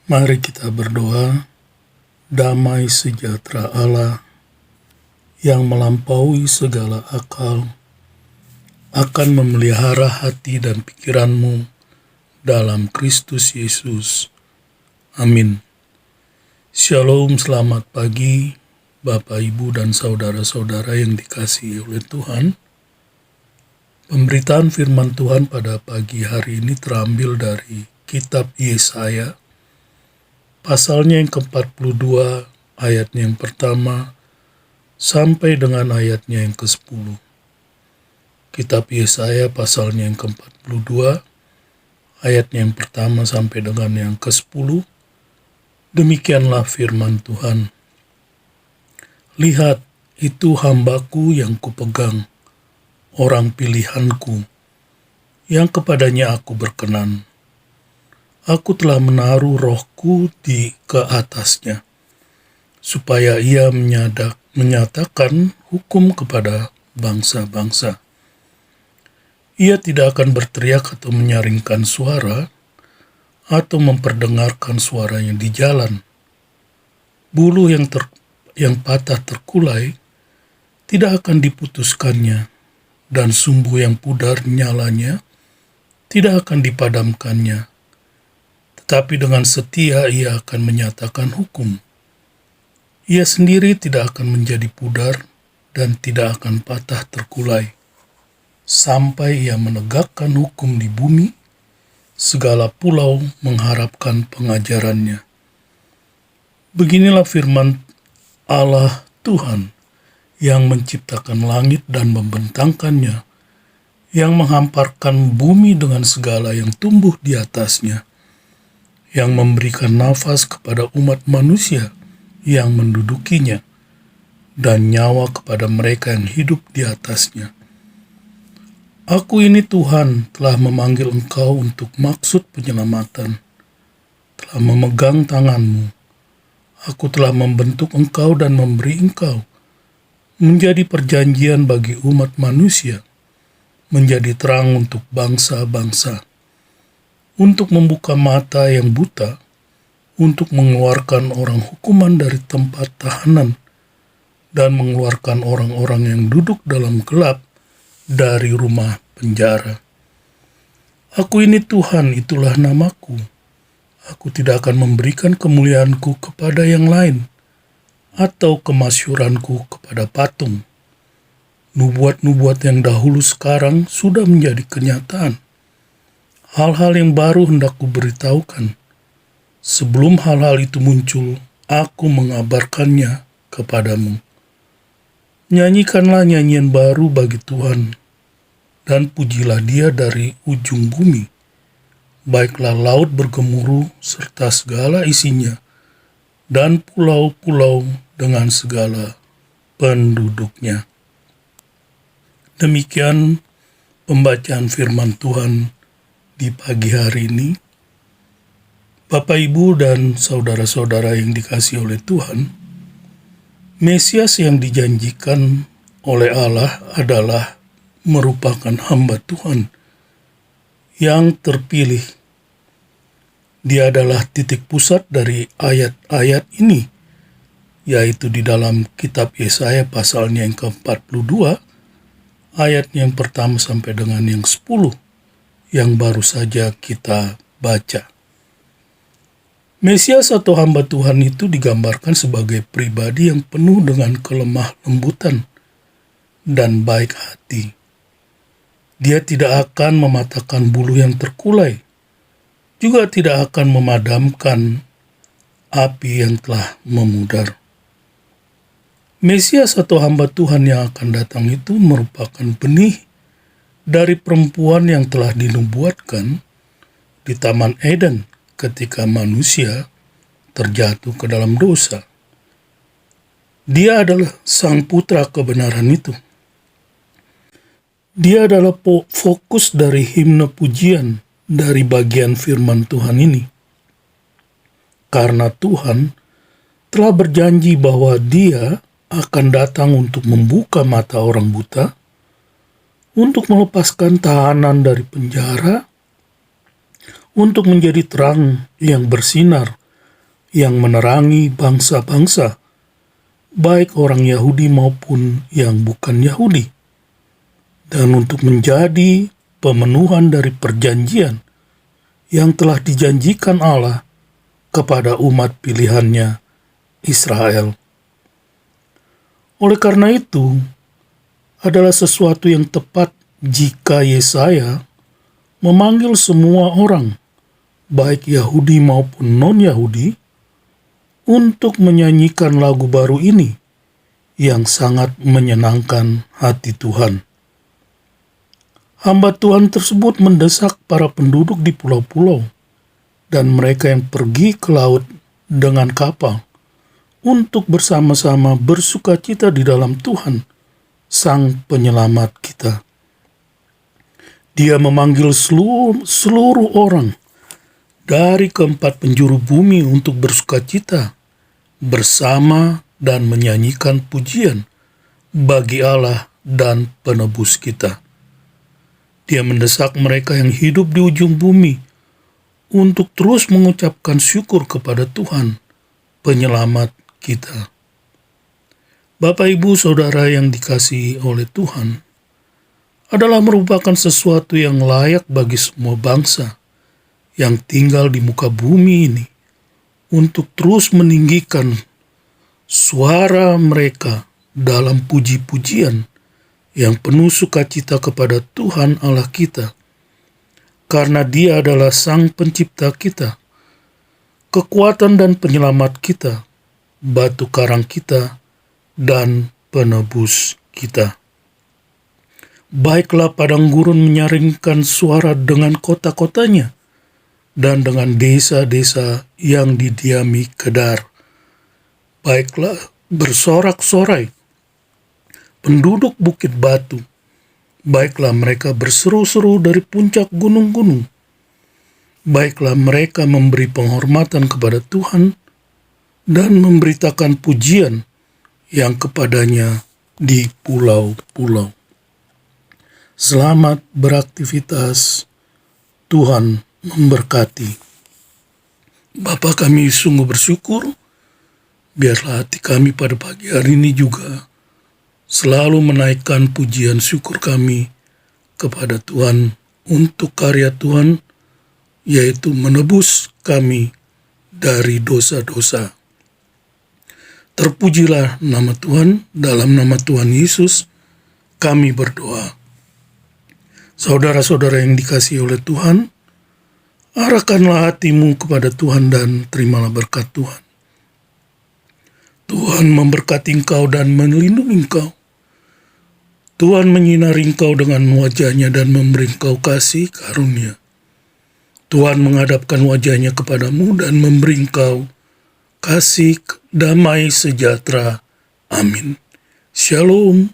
Mari kita berdoa. Damai sejahtera Allah yang melampaui segala akal akan memelihara hati dan pikiranmu dalam Kristus Yesus. Amin. Shalom, selamat pagi Bapak, Ibu, dan saudara-saudara yang dikasihi oleh Tuhan. Pemberitaan firman Tuhan pada pagi hari ini terambil dari kitab Yesaya, pasalnya yang ke-42, ayatnya yang pertama, sampai dengan ayatnya yang ke-10. Kitab Yesaya pasalnya yang ke-42, ayatnya yang pertama sampai dengan yang ke-10. Demikianlah firman Tuhan. Lihat, itu hambaku yang kupegang, orang pilihanku, yang kepadanya aku berkenan. Aku telah menaruh rohku ke atasnya, supaya ia menyatakan hukum kepada bangsa-bangsa. Ia tidak akan berteriak atau menyaringkan suara, atau memperdengarkan suaranya di jalan. Bulu yang patah terkulai tidak akan diputuskannya, dan sumbu yang pudar nyalanya tidak akan dipadamkannya. Tetapi dengan setia ia akan menyatakan hukum. Ia sendiri tidak akan menjadi pudar dan tidak akan patah terkulai. Sampai ia menegakkan hukum di bumi, segala pulau mengharapkan pengajarannya. Beginilah firman Allah Tuhan yang menciptakan langit dan membentangkannya, yang menghamparkan bumi dengan segala yang tumbuh di atasnya, yang memberikan nafas kepada umat manusia yang mendudukinya, dan nyawa kepada mereka yang hidup di atasnya. Aku ini Tuhan telah memanggil engkau untuk maksud penyelamatan, telah memegang tanganmu. Aku telah membentuk engkau dan memberi engkau menjadi perjanjian bagi umat manusia, menjadi terang untuk bangsa-bangsa, untuk membuka mata yang buta, untuk mengeluarkan orang hukuman dari tempat tahanan, dan mengeluarkan orang-orang yang duduk dalam gelap dari rumah penjara. Aku ini Tuhan, itulah namaku. Aku tidak akan memberikan kemuliaanku kepada yang lain, atau kemasyhuranku kepada patung. Nubuat-nubuat yang dahulu sekarang sudah menjadi kenyataan. Hal-hal yang baru hendak kuberitahukan. Sebelum hal-hal itu muncul, aku mengabarkannya kepadamu. Nyanyikanlah nyanyian baru bagi Tuhan, dan pujilah Dia dari ujung bumi. Baiklah laut bergemuruh serta segala isinya, dan pulau-pulau dengan segala penduduknya. Demikian pembacaan firman Tuhan di pagi hari ini. Bapak, Ibu, dan saudara-saudara yang dikasihi oleh Tuhan, Mesias yang dijanjikan oleh Allah adalah merupakan hamba Tuhan yang terpilih. Dia adalah titik pusat dari ayat-ayat ini, yaitu di dalam kitab Yesaya pasalnya yang ke-42, ayat yang pertama sampai dengan yang 10, yang baru saja kita baca. Mesias atau hamba Tuhan itu digambarkan sebagai pribadi yang penuh dengan kelemah lembutan dan baik hati. Dia tidak akan mematahkan bulu yang terkulai, juga tidak akan memadamkan api yang telah memudar. Mesias atau hamba Tuhan yang akan datang itu merupakan benih dari perempuan yang telah dinubuatkan di Taman Eden ketika manusia terjatuh ke dalam dosa. Dia adalah sang putra kebenaran itu. Dia adalah fokus dari himne pujian dari bagian firman Tuhan ini. Karena Tuhan telah berjanji bahwa Dia akan datang untuk membuka mata orang buta, untuk melepaskan tahanan dari penjara, untuk menjadi terang yang bersinar yang menerangi bangsa-bangsa, baik orang Yahudi maupun yang bukan Yahudi, dan untuk menjadi pemenuhan dari perjanjian yang telah dijanjikan Allah kepada umat pilihannya Israel. Oleh karena itu, adalah sesuatu yang tepat jika Yesaya memanggil semua orang, baik Yahudi maupun non-Yahudi, untuk menyanyikan lagu baru ini yang sangat menyenangkan hati Tuhan. Hamba Tuhan tersebut mendesak para penduduk di pulau-pulau dan mereka yang pergi ke laut dengan kapal untuk bersama-sama bersukacita di dalam Tuhan, Sang Penyelamat kita. Dia memanggil seluruh orang dari keempat penjuru bumi untuk bersukacita bersama dan menyanyikan pujian bagi Allah dan penebus kita. Dia mendesak mereka yang hidup di ujung bumi untuk terus mengucapkan syukur kepada Tuhan, Penyelamat kita. Bapak, Ibu, Saudara yang dikasihi oleh Tuhan, adalah merupakan sesuatu yang layak bagi semua bangsa yang tinggal di muka bumi ini untuk terus meninggikan suara mereka dalam puji-pujian yang penuh sukacita kepada Tuhan Allah kita, karena Dia adalah Sang Pencipta kita, kekuatan dan penyelamat kita, batu karang kita, dan penebus kita. Baiklah padang gurun menyaringkan suara dengan kota-kotanya, dan dengan desa-desa yang didiami Kedar. Baiklah bersorak-sorai penduduk Bukit Batu. Baiklah mereka berseru-seru dari puncak gunung-gunung. Baiklah mereka memberi penghormatan kepada Tuhan dan memberitakan pujian yang kepadanya di pulau-pulau. Selamat beraktivitas, Tuhan memberkati. Bapa, kami sungguh bersyukur, biarlah hati kami pada pagi hari ini juga selalu menaikkan pujian syukur kami kepada Tuhan untuk karya Tuhan, yaitu menebus kami dari dosa-dosa. Terpujilah nama Tuhan, dalam nama Tuhan Yesus kami berdoa. Saudara-saudara yang dikasihi oleh Tuhan, arahkanlah hatimu kepada Tuhan dan terimalah berkat Tuhan. Tuhan memberkati engkau dan melindungi engkau. Tuhan menyinari engkau dengan wajah-Nya dan memberi engkau kasih karunia. Tuhan menghadapkan wajah-Nya kepadamu dan memberi engkau kasih, damai, sejahtera. Amin. Shalom.